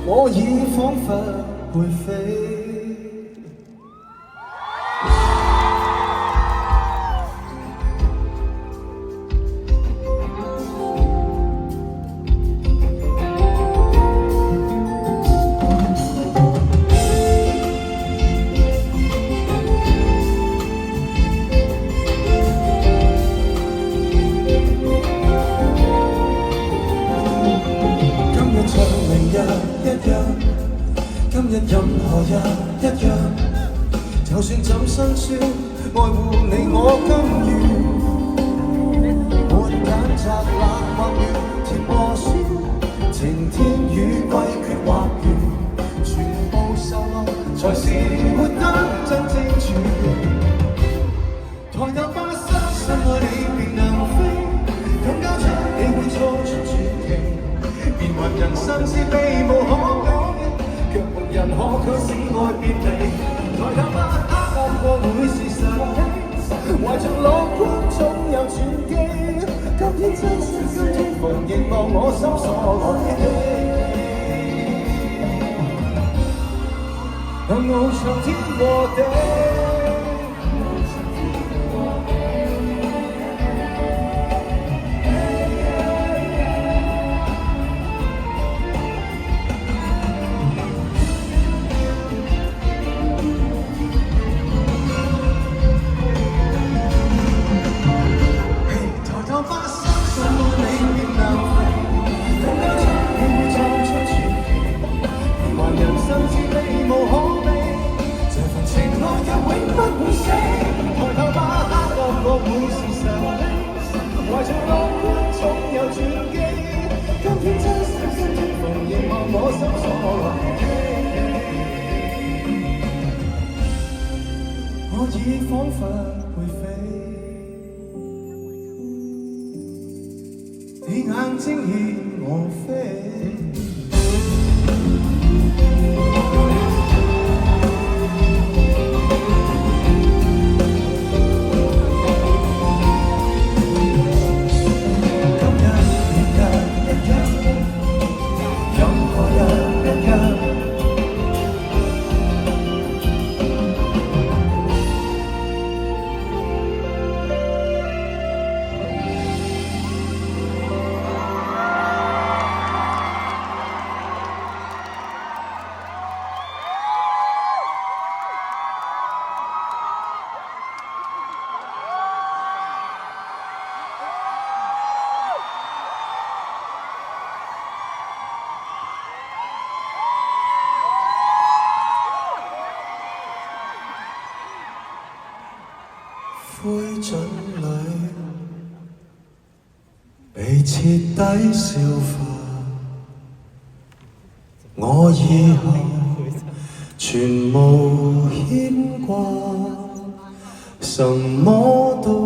我已彷彿會飛。今日任何日一樣，就算怎辛酸，愛護你我甘願。沒揀擇冷或熱，甜和酸，晴天雨季決或圓，全部受落才是活得真正全。抬頭吧，相信愛你便能飛，更加出你會錯出傳奇，變幻人生是避無可避。卻無人可驅使愛別離，抬頭吧，黑暗過會是神蹟，懷着樂觀總有轉機。今天真是今天逢凝望我心所來的，翱翔天和地。我已彷彿會飛，你眼睛牽我飛。灰燼裏被徹底消化，我以後全無牽掛，什麼都